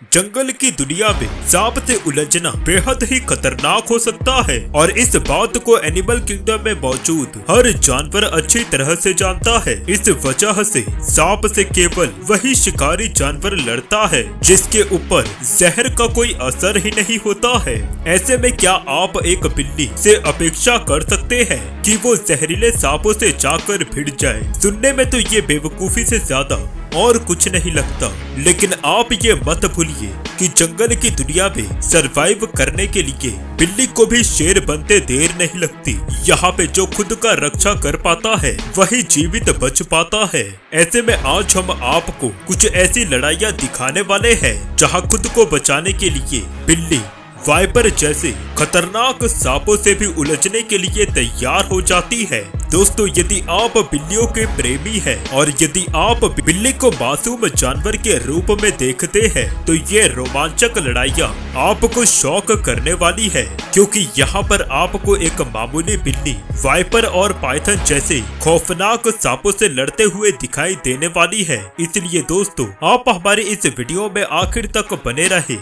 जंगल की दुनिया में सांप से उलझना बेहद ही खतरनाक हो सकता है और इस बात को एनिमल किंगडम में मौजूद हर जानवर अच्छी तरह से जानता है। इस वजह से सांप से केवल वही शिकारी जानवर लड़ता है जिसके ऊपर जहर का कोई असर ही नहीं होता है। ऐसे में क्या आप एक बिल्ली से अपेक्षा कर सकते हैं कि वो जहरीले सांपों से जाकर भिड़ जाए? सुनने में तो ये बेवकूफी से ज्यादा और कुछ नहीं लगता, लेकिन आप ये मत भूलिए कि जंगल की दुनिया में सरवाइव करने के लिए बिल्ली को भी शेर बनते देर नहीं लगती। यहाँ पे जो खुद का रक्षा कर पाता है वही जीवित बच पाता है। ऐसे में आज हम आपको कुछ ऐसी लड़ाइयाँ दिखाने वाले हैं जहाँ खुद को बचाने के लिए बिल्ली वाइपर जैसे खतरनाक सांपों से भी उलझने के लिए तैयार हो जाती है। दोस्तों, यदि आप बिल्लियों के प्रेमी हैं और यदि आप बिल्ली को मासूम जानवर के रूप में देखते हैं तो ये रोमांचक लड़ाइयाँ आपको शॉक करने वाली है, क्योंकि यहाँ पर आपको एक मामूली बिल्ली वाइपर और पाइथन जैसे खौफनाक सांपों से लड़ते हुए दिखाई देने वाली है। इसलिए दोस्तों, आप हमारे इस वीडियो में आखिर तक बने रहे।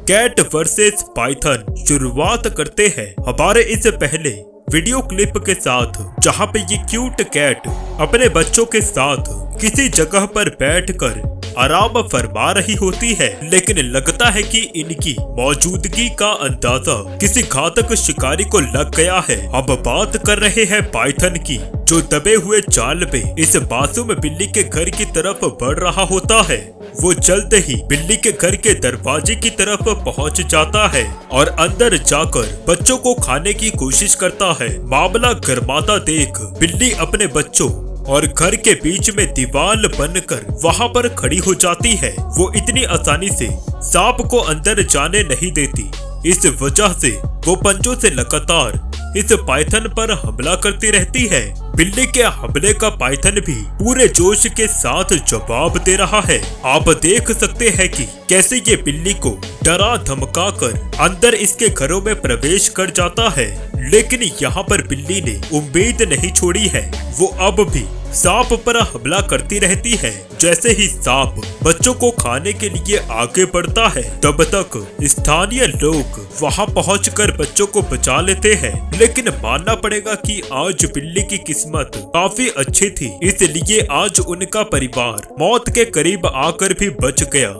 कैट वर्सेस पाइथन शुरुआत करते हैं हमारे इस पहले वीडियो क्लिप के साथ, जहां पे ये क्यूट कैट अपने बच्चों के साथ किसी जगह पर बैठकर आराम फरमा रही होती है, लेकिन लगता है कि इनकी मौजूदगी का अंदाजा किसी घातक शिकारी को लग गया है। अब बात कर रहे हैं पाइथन की, जो दबे हुए जाल पे इस मासूम बिल्ली के घर की तरफ बढ़ रहा होता है। वो जल्द ही बिल्ली के घर के दरवाजे की तरफ पहुंच जाता है और अंदर जाकर बच्चों को खाने की कोशिश करता है। मामला गर्माता देख बिल्ली अपने बच्चों और घर के बीच में दीवार बनकर वहां पर खड़ी हो जाती है। वो इतनी आसानी से सांप को अंदर जाने नहीं देती। इस वजह से वो पंजों से लगातार इस पाइथन पर हमला करती रहती है। बिल्ली के हमले का पाइथन भी पूरे जोश के साथ जवाब दे रहा है। आप देख सकते हैं कि कैसे ये बिल्ली को डरा धमका कर अंदर इसके घरों में प्रवेश कर जाता है, लेकिन यहाँ पर बिल्ली ने उम्मीद नहीं छोड़ी है। वो अब भी सांप पर हमला करती रहती है। जैसे ही सांप बच्चों को खाने के लिए आगे बढ़ता है, तब तक स्थानीय लोग वहां पहुंचकर बच्चों को बचा लेते हैं। लेकिन मानना पड़ेगा कि आज बिल्ली की किस्मत काफी अच्छी थी, इसलिए आज उनका परिवार मौत के करीब आकर भी बच गया।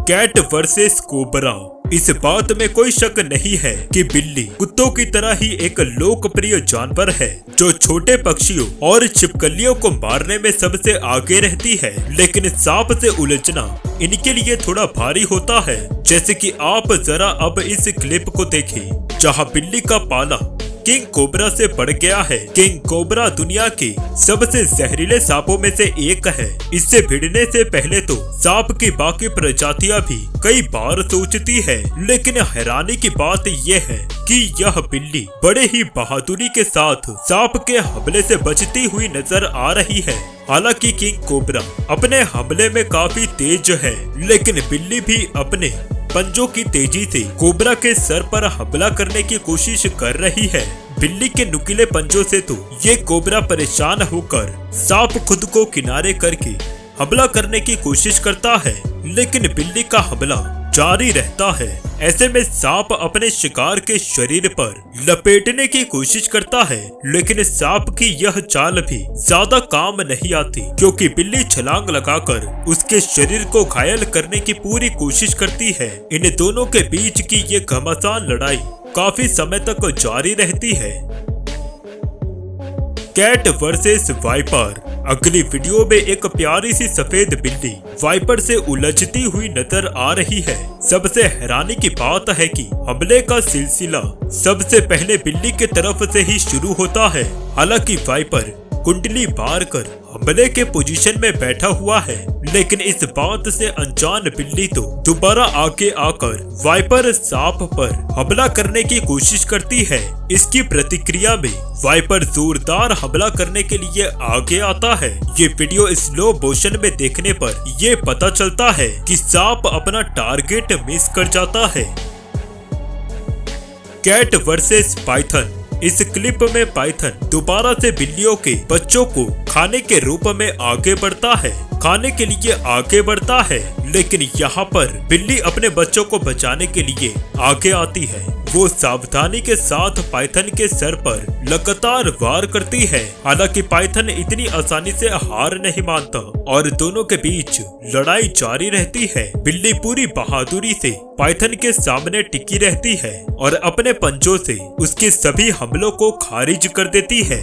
Cat versus cobra. इस बात में कोई शक नहीं है कि बिल्ली कुत्तों की तरह ही एक लोकप्रिय जानवर है, जो छोटे पक्षियों और छिपकलियों को मारने में सबसे आगे रहती है। लेकिन सांप से उलझना इनके लिए थोड़ा भारी होता है। जैसे कि आप जरा अब इस क्लिप को देखें, जहां बिल्ली का पाला किंग कोबरा से बढ़ गया है। किंग कोबरा दुनिया के सबसे जहरीले सांपों में से एक है। इससे भिड़ने से पहले तो सांप की बाकी प्रजातियां भी कई बार सोचती है, लेकिन हैरानी की बात यह है कि यह बिल्ली बड़े ही बहादुरी के साथ सांप के हमले से बचती हुई नजर आ रही है। हालांकि किंग कोबरा अपने हमले में काफी तेज है, लेकिन बिल्ली भी अपने पंजों की तेजी से कोबरा के सर पर हमला करने की कोशिश कर रही है। बिल्ली के नुकीले पंजों से तो ये कोबरा परेशान होकर सांप खुद को किनारे करके हमला करने की कोशिश करता है, लेकिन बिल्ली का हमला जारी रहता है। ऐसे में सांप अपने शिकार के शरीर पर लपेटने की कोशिश करता है, लेकिन सांप की यह चाल भी ज्यादा काम नहीं आती, क्योंकि बिल्ली छलांग लगाकर उसके शरीर को घायल करने की पूरी कोशिश करती है। इन दोनों के बीच की ये घमासान लड़ाई काफी समय तक जारी रहती है। Cat versus viper. अगली वीडियो में एक प्यारी सी सफेद बिल्ली वाइपर से उलझती हुई नजर आ रही है। सबसे हैरानी की बात है कि हमले का सिलसिला सबसे पहले बिल्ली के तरफ से ही शुरू होता है। हालांकि वाइपर कुंडली मार कर हमले के पोजीशन में बैठा हुआ है, लेकिन इस बात से अनजान बिल्ली तो दोबारा आगे आकर वाइपर सांप पर हमला करने की कोशिश करती है। इसकी प्रतिक्रिया में वाइपर जोरदार हमला करने के लिए आगे आता है। ये वीडियो स्लो मोशन में देखने पर ये पता चलता है कि सांप अपना टारगेट मिस कर जाता है। Cat versus python. इस क्लिप में पाइथन दोबारा से बिल्लियों के बच्चों को खाने के रूप में आगे बढ़ता है। खाने के लिए आगे बढ़ता है, लेकिन यहाँ पर बिल्ली अपने बच्चों को बचाने के लिए आगे आती है। वो सावधानी के साथ पाइथन के सर पर लगातार वार करती है। हालांकि पाइथन इतनी आसानी से हार नहीं मानता और दोनों के बीच लड़ाई जारी रहती है। बिल्ली पूरी बहादुरी से पाइथन के सामने टिकी रहती है और अपने पंजों से उसके सभी हमलों को खारिज कर देती है।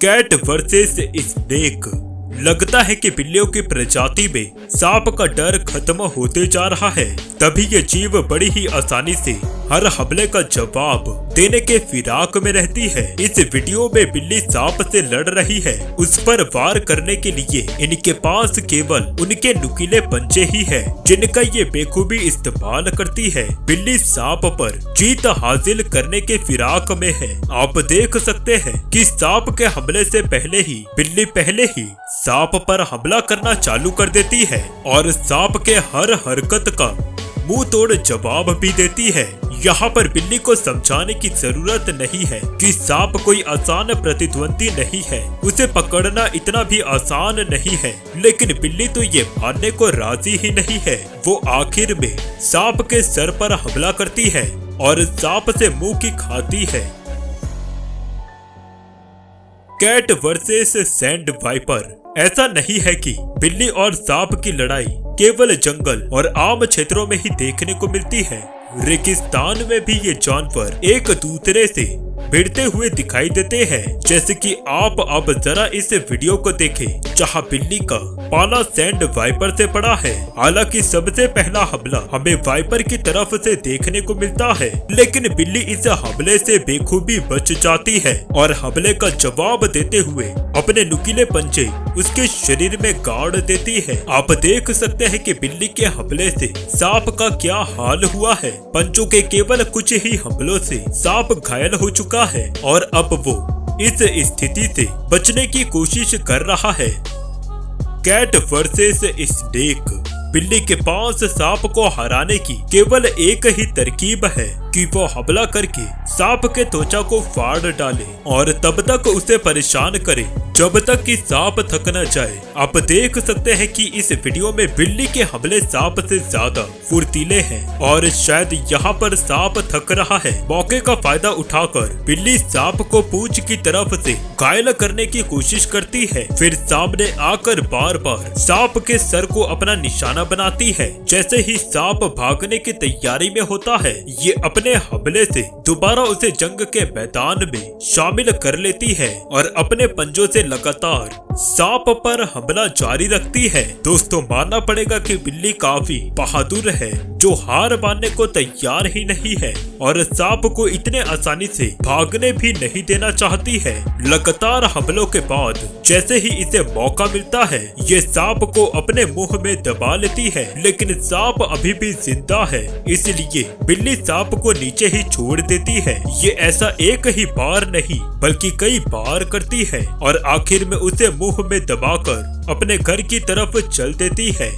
Cat versus snake. लगता है कि बिल्लियों की प्रजाति में सांप का डर खत्म होते जा रहा है, तभी ये जीव बड़ी ही आसानी से हर हमले का जवाब देने के फिराक में रहती है। इस वीडियो में बिल्ली सांप से लड़ रही है। उस पर वार करने के लिए इनके पास केवल उनके नुकीले पंजे ही है, जिनका ये बेखूबी इस्तेमाल करती है। बिल्ली सांप पर जीत हासिल करने के फिराक में है। आप देख सकते हैं कि सांप के हमले से पहले ही बिल्ली पहले ही सांप पर हमला करना चालू कर देती है और सांप के हर हरकत का मुंह तोड़ जवाब भी देती है। यहाँ पर बिल्ली को समझाने की जरूरत नहीं है कि सांप कोई आसान प्रतिद्वंदी नहीं है, उसे पकड़ना इतना भी आसान नहीं है। लेकिन बिल्ली तो ये मानने को राजी ही नहीं है। वो आखिर में सांप के सर पर हमला करती है और सांप से मुंह की खाती है। Cat versus sand viper. ऐसा नहीं है कि बिल्ली और सांप की लड़ाई केवल जंगल और आम क्षेत्रों में ही देखने को मिलती है। रेगिस्तान में भी ये जानवर एक दूसरे से भिड़ते हुए दिखाई देते हैं। जैसे कि आप अब जरा इस वीडियो को देखें, जहां बिल्ली का पाला सैंड वाइपर से पड़ा है। हालांकि सबसे पहला हमला हमें वाइपर की तरफ से देखने को मिलता है, लेकिन बिल्ली इस हमले से बेखूबी बच जाती है और हमले का जवाब देते हुए अपने नुकीले पंजे उसके शरीर में गाड़ देती है। आप देख सकते हैं कि बिल्ली के हमले से सांप का क्या हाल हुआ है। पंजों के केवल कुछ ही हमलों से सांप घायल हो चुका है और अब वो इस स्थिति से बचने की कोशिश कर रहा है। Cat versus snake. बिल्ली के पास सांप को हराने की केवल एक ही तरकीब है कि वो हमला करके सांप के त्वचा को फाड़ डाले और तब तक उसे परेशान करे जब तक कि सांप थक न जाए। आप देख सकते हैं कि इस वीडियो में बिल्ली के हमले सांप से ज्यादा फुर्तीले हैं और शायद यहाँ पर सांप थक रहा है। मौके का फायदा उठाकर बिल्ली सांप को पूंछ की तरफ से घायल करने की कोशिश करती है, फिर सामने आकर बार बार सांप के सर को अपना निशाना बनाती है। जैसे ही सांप भागने की तैयारी में होता है, ये अपने हमले से दोबारा उसे जंग के मैदान में शामिल कर लेती है और अपने पंजों से लगातार सांप पर हमला जारी रखती है। दोस्तों, मानना पड़ेगा कि बिल्ली काफी बहादुर है, जो हार मानने को तैयार ही नहीं है और सांप को इतने आसानी से भागने भी नहीं देना चाहती है। लगातार हमलों के बाद जैसे ही इसे मौका मिलता है, ये सांप को अपने मुंह में दबा लेती है, लेकिन सांप अभी भी जिंदा है, इसलिए बिल्ली सांप को नीचे ही छोड़ देती है। ये ऐसा एक ही बार नहीं बल्कि कई बार करती है और आखिर में उसे मुंह में दबाकर अपने घर की तरफ चल देती है।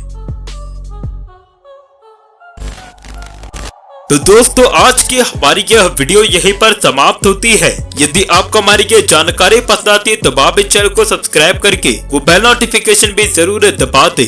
तो दोस्तों, आज की हमारी यह वीडियो यहीं पर समाप्त होती है। यदि आपको हमारी ये जानकारी पसंद आती है तो आप इस चैनल को सब्सक्राइब करके वो बेल नोटिफिकेशन भी जरूर दबा दें